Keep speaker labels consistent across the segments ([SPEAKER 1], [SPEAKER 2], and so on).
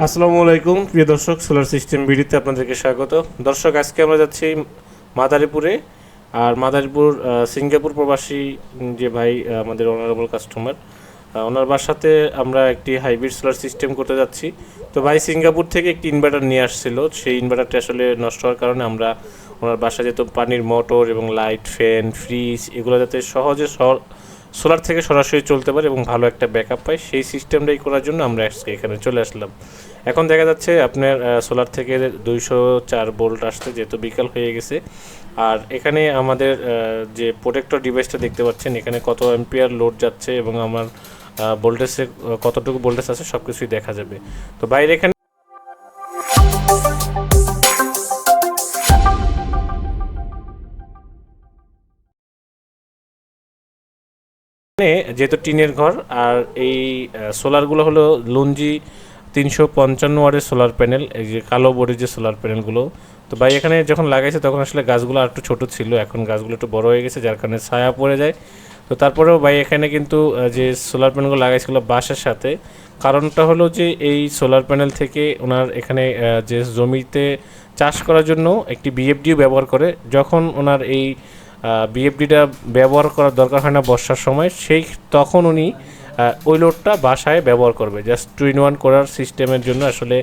[SPEAKER 1] আসসালামু আলাইকুম প্রিয় দর্শক, সোলার সিস্টেম ভিডিওতে আপনাদেরকে স্বাগত। দর্শক, আজকে আমরা যাচ্ছি মাদারীপুরে। আর মাদারীপুর সিঙ্গাপুর প্রবাসী যে ভাই, আমাদের অনারেবল কাস্টমার, ওনার বাসাতে আমরা একটি হাইব্রিড সোলার সিস্টেম করতে যাচ্ছি। তো ভাই সিঙ্গাপুর থেকে একটি ইনভার্টার নিয়ে আসছিল, সেই ইনভার্টারটি আসলে নষ্ট হওয়ার কারণে আমরা ওনার বাসা যেহেতু পানির মোটর এবং লাইট, ফ্যান, ফ্রিজ এগুলো যাতে সহজে সোলার থেকে সরাসরি চলতে পারে এবং ভালো একটা ব্যাকআপ পায়, সেই সিস্টেমটাই করার জন্য আমরা আজকে এখানে চলে আসলাম। এখন দেখা যাচ্ছে আপনার সোলার থেকে 204 ভোল্ট আসছে, যেহেতু বিকাল হয়ে গেছে। আর এখানে আমাদের যে প্রোটেক্টর ডিভাইসটা দেখতে পাচ্ছেন, এখানে কত অ্যাম্পিয়ার লোড যাচ্ছে এবং আমার ভোল্টেজে কতটুকু ভোল্টেজ আছে সব কিছুই দেখা যাবে। তো বাইরে এখানে যেহেতু টিনের ঘর, আর এই সোলারগুলো হলো লুঞ্জি 355 ওয়াটের সোলার প্যানেল, এই যে কালো বোর্ডের যে সোলার প্যানেলগুলো। তো ভাই এখানে যখন লাগাইছে তখন আসলে গাছগুলো আর একটু ছোটো ছিল, এখন গাছগুলো একটু বড় হয়ে গেছে, যার কারণে ছায়া পড়ে যায়। তো তারপরেও ভাই এখানে কিন্তু যে সোলার প্যানেলগুলো লাগাইছিল বাসার সাথে, কারণটা হলো যে এই সোলার প্যানেল থেকে ওনার এখানে যে জমিতে চাষ করার জন্য একটি বিএফডিও ব্যবহার করে, যখন ওনার এই বিএফডিটা ব্যবহার করার দরকার হয় না বর্ষার সময়, তখন উনি ওই লোডটা বাসায় ব্যবহার করবে, জাস্ট 2-in-1 করার সিস্টেমের জন্য আসলে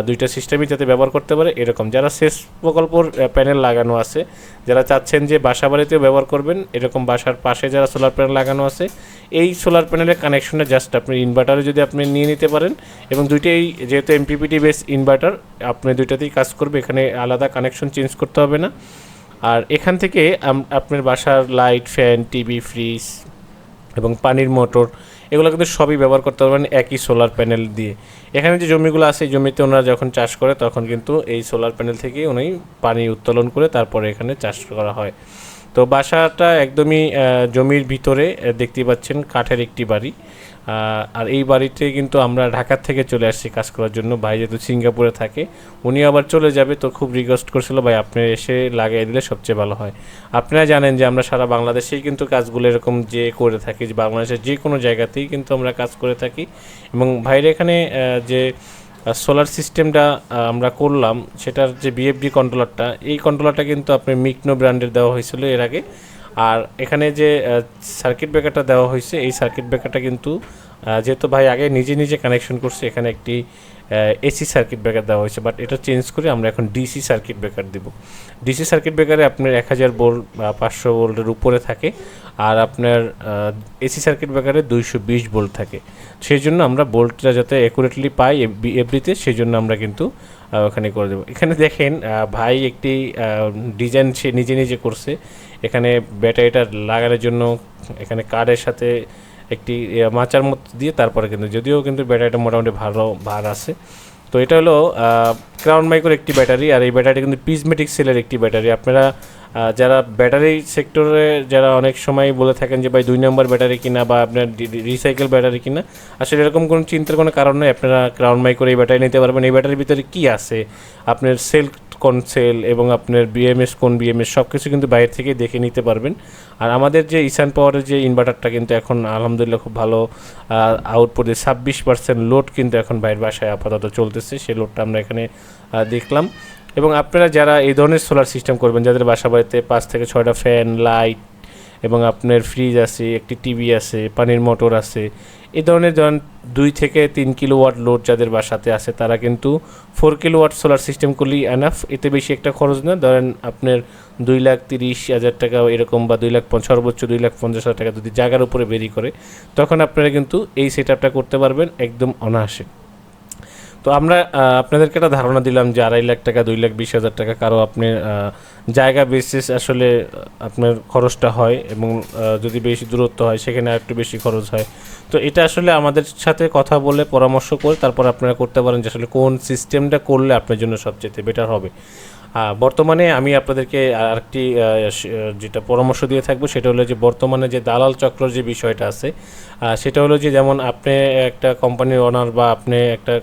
[SPEAKER 1] দুইটা সিস্টেমই যাতে ব্যবহার করতে পারে এরকম। যারা সেচ প্রকল্পর প্যানেল লাগানো আছে, যারা চাচ্ছেন যে বাসা বাড়িতেও ব্যবহার করবেন, এরকম বাসার পাশে যারা সোলার প্যানেল লাগানো আছে, এই সোলার প্যানেলের কানেকশনটা জাস্ট আপনি ইনভার্টারে যদি আপনি নিয়ে নিতে পারেন, এবং দুইটাই যেহেতু এমপিপিটি বেস ইনভার্টার, আপনি দুইটাতেই কাজ করবে, এখানে আলাদা কানেকশন চেঞ্জ করতে হবে না। আর এখান থেকে আপনার বাসার লাইট, ফ্যান, টিভি, ফ্রিজ এবং পানির মোটর এগুলো কিন্তু সবই ব্যবহার করতে পারবেন একই সোলার প্যানেল দিয়ে। এখানে যে জমিগুলো আছে, এই জমিতে ওনারা যখন চাষ করে তখন কিন্তু এই সোলার প্যানেল থেকে উনি পানি উত্তোলন করে তারপরে এখানে চাষ করা হয়। তো বাসাটা একদমই জমির ভিতরে, দেখতে পাচ্ছেন কাঠের একটি বাড়ি। আর এই বাড়িতে কিন্তু আমরা ঢাকার থেকে চলে আসছি কাজ করার জন্য। ভাই যেহেতু সিঙ্গাপুরে থাকে, উনি আবার চলে যাবে, তো খুব রিকোয়েস্ট করছিল ভাই আপনি এসে লাগিয়ে দিলে সবচেয়ে ভালো হয়। আপনারা জানেন যে আমরা সারা বাংলাদেশেই কিন্তু কাজগুলো এরকম যে করে থাকি, যে বাংলাদেশের যে কোনো জায়গাতেই কিন্তু আমরা কাজ করে থাকি। এবং ভাইয়ের এখানে যে সোলার সিস্টেমটা আমরা করলাম, সেটার যে বিএফডি কন্ট্রোলারটা, এই কন্ট্রোলারটা কিন্তু আপনার মিকনো ব্র্যান্ডের দেওয়া হয়েছিল এর আগে। আর এখানে যে সার্কিট ব্রেকারটা দেওয়া হয়েছে, এই সার্কিট ব্রেকারটা কিন্তু যেহেতু ভাই আগে নিজে নিজে কানেকশন করছে, এখানে একটি এসি সার্কিট ব্রেকার দেওয়া হয়েছে, বাট এটা চেঞ্জ করে আমরা এখন ডিসি সার্কিট ব্রেকার দেব। ডিসি সার্কিট ব্রেকারে আপনার 1000 ভোল্ট বা 500 ভোল্টের উপরে থাকে, আর আপনার এসি সার্কিট ব্রেকারে 220 ভোল্ট থাকে। সেই জন্য আমরা ভোল্টটা যাতে অ্যাকুরেটলি পাই এফডিতে, সেই জন্য আমরা কিন্তু ওখানে করে দেবো। এখানে দেখেন ভাই একটি ডিজাইন সে নিজে নিজে করছে। এখানে ব্যাটারিটা লাগানোর জন্য এখানে কার্ডের সাথে একটি মাচার মতো দিয়ে তারপরে কিন্তু, যদিও কিন্তু ব্যাটারিটা মোটামুটি ভালো ভার আছে। তো এটা হলো ক্রাউন মাইক্রোর একটি ব্যাটারি, আর এই ব্যাটারিটা কিন্তু প্রিজমেটিক সেলের একটি ব্যাটারি। আপনারা যারা ব্যাটারি সেক্টরে যারা অনেক সময় বলে থাকেন যে ভাই 2 নম্বর ব্যাটারি কিনা বা আপনার রিসাইকেল ব্যাটারি কিনা, আসলে এরকম কোনো চিন্তার কোনো কারণ নেই। আপনারা ক্রাউন মাইক্রোর এই ব্যাটারি নিতে পারবেন। এই ব্যাটারির ভিতরে কী আছে, আপনার সেল কোন সেল এবং আপনার বিএমএস কোন বিএমএস সব কিছু কিন্তু বাইরে থেকে দেখে নিতে পারবেন। আর আমাদের যে ইসান পাওয়ারের যে ইনভার্টারটা কিন্তু এখন আলহামদুলিল্লাহ খুব ভালো আউটপুটে 26% লোড কিন্তু এখন বাইরের বাসায় আপাতত চলতেছে, সেই লোডটা আমরা এখানে দেখলাম। এবং আপনারা যারা এই ধরনের সোলার সিস্টেম করবেন, যাদের বাসা বাড়িতে 5 থেকে 6টা ফ্যান, লাইট এবং আপনার ফ্রিজ আছে, একটি টিভি আছে, পানির মোটর আছে, এই ধরনের ধরেন 2 থেকে 3 কিলোওয়াট লোড যাদের বাসাতে আছে, তারা কিন্তু 4 কিলোওয়াট সোলার সিস্টেম করলেই এনাফ। এতে বেশি একটা খরচ না, ধরেন আপনার 2,30,000 টাকা এরকম, বা সর্বোচ্চ 2,50,000 টাকা যদি জায়গার উপরে বেরি করে, তখন আপনারা কিন্তু এই সেট আপটা করতে পারবেন একদম অনায়াসে। তো আমরা আপনাদেরকে একটা ধারণা দিলাম যে 2.5 লাখ টাকা, 2,20,000 টাকা কারো আপনার জায়গা বেসিস আসলে আপনার খরচটা হয়, এবং যদি বেশি দূরত্ব হয় সেখানে আর একটু বেশি খরচ হয়। তো এটা আসলে আমাদের সাথে কথা বলে পরামর্শ করে তারপর আপনারা করতে পারেন যে আসলে কোন সিস্টেমটা করলে আপনার জন্য সবচেয়ে বেটার হবে। বর্তমানে আমি আপনাদেরকে আরেকটি যেটা পরামর্শ দিয়ে থাকবো, সেটা হলো যে বর্তমানে যে দালাল চক্রের যে বিষয়টা আছে, সেটা হলো যে যেমন আপনি একটা কোম্পানির ওনার বা আপনি একটা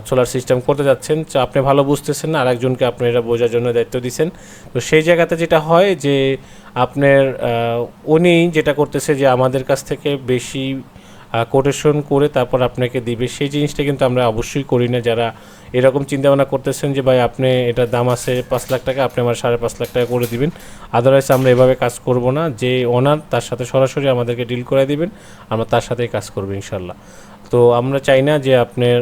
[SPEAKER 1] সোলার সিস্টেম করতে যাচ্ছেন, তো আপনি ভালো বুঝতেছেন না, আরেকজনকে আপনি এটা বোঝার জন্য দায়িত্ব দিচ্ছেন। তো সেই জায়গাতে যেটা হয় যে আপনার উনি যেটা করতেছে যে আমাদের কাছ থেকে বেশি কোটেশন করে তারপর আপনাকে দিবে, সেই জিনিসটা কিন্তু আমরা অবশ্যই করি না। যারা এরকম চিন্তাভাবনা করতেছেন যে ভাই আপনি এটার দাম আছে 5 লাখ টাকা, আপনি আমার 5.5 লাখ টাকা করে দিবেন, আদারওয়াইজ আমরা এভাবে কাজ করব না। যে ওনার তার সাথে সরাসরি আমাদেরকে ডিল করে দিবেন, আমরা তার সাথেই কাজ করবো ইনশাল্লাহ। তো আমরা চাই না যে আপনার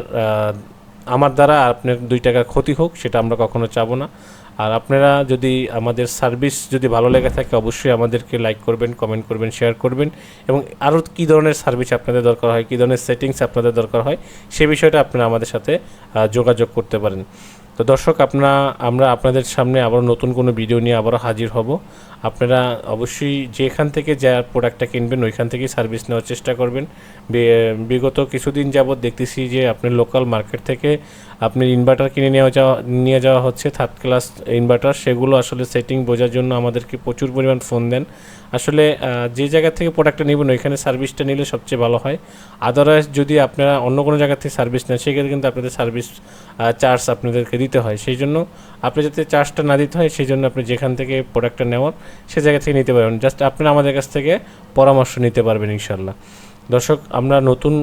[SPEAKER 1] আমার দ্বারা আপনার 2 টাকার ক্ষতি হোক, সেটা আমরা কখনো চাবো না। আর আপনারা যদি আমাদের সার্ভিস যদি ভালো লেগে থাকে অবশ্যই আমাদেরকে লাইক করবেন, কমেন্ট করবেন, শেয়ার করবেন, এবং আরও কী ধরনের সার্ভিস আপনাদের দরকার হয়, কী ধরনের সেটিংস আপনাদের দরকার হয়, সে বিষয়টা আপনারা আমাদের সাথে যোগাযোগ করতে পারেন। তো দর্শক, আমরা আপনাদের সামনে আবারও নতুন কোনো ভিডিও নিয়ে আবারও হাজির হব। আপনারা অবশ্যই যেখান থেকে যা প্রোডাক্টটা কিনবেন ওইখান থেকেই সার্ভিস নেওয়ার চেষ্টা করবেন। বিগত কিছুদিন যাবৎ দেখতেছি যে আপনার লোকাল মার্কেট থেকে আপনি ইনভার্টার কিনে নিয়ে যাওয়া হচ্ছে 3rd ক্লাস ইনভার্টার, সেগুলো আসলে সেটিং বোঝার জন্য আমাদেরকে প্রচুর পরিমাণ ফোন দেন। আসলে যে জায়গা থেকে প্রোডাক্টটা নেবেন ওইখানে সার্ভিসটা নিলে সবচেয়ে ভালো হয়। আদারওয়াইজ যদি আপনারা অন্য কোনো জায়গা থেকে সার্ভিস নেন সেক্ষেত্রে কিন্তু আপনাদের সার্ভিস চার্জ আপনাদেরকে দিতে হয়। সেই জন্য আপনি যাতে চার্জটা না দিতে হয় সেই জন্য আপনি যেখান থেকে প্রোডাক্টটা নেওয়ার সে জায়গা থেকে নিতে পারবেন, জাস্ট আপনারা আমাদের কাছ থেকে পরামর্শ নিতে পারবেন ইনশাল্লাহ। দর্শক, আমরা নতুন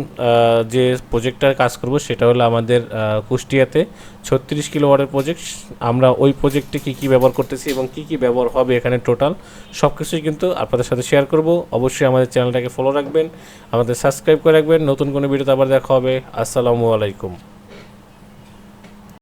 [SPEAKER 1] যে প্রজেক্টটার কাজ করব সেটা হলো আমাদের কুষ্টিয়াতে 36 কিলোওয়াটের প্রজেক্ট। আমরা ওই প্রজেক্টে কী ব্যবহার করতেছি এবং কী ব্যবহার হবে এখানে টোটাল সব কিছুই কিন্তু আপনাদের সাথে শেয়ার করব। অবশ্যই আমাদের চ্যানেলটাকে ফলো রাখবেন, আমাদের সাবস্ক্রাইব করে রাখবেন। নতুন কোনো ভিডিওতে আবার দেখা হবে। আসসালামু আলাইকুম।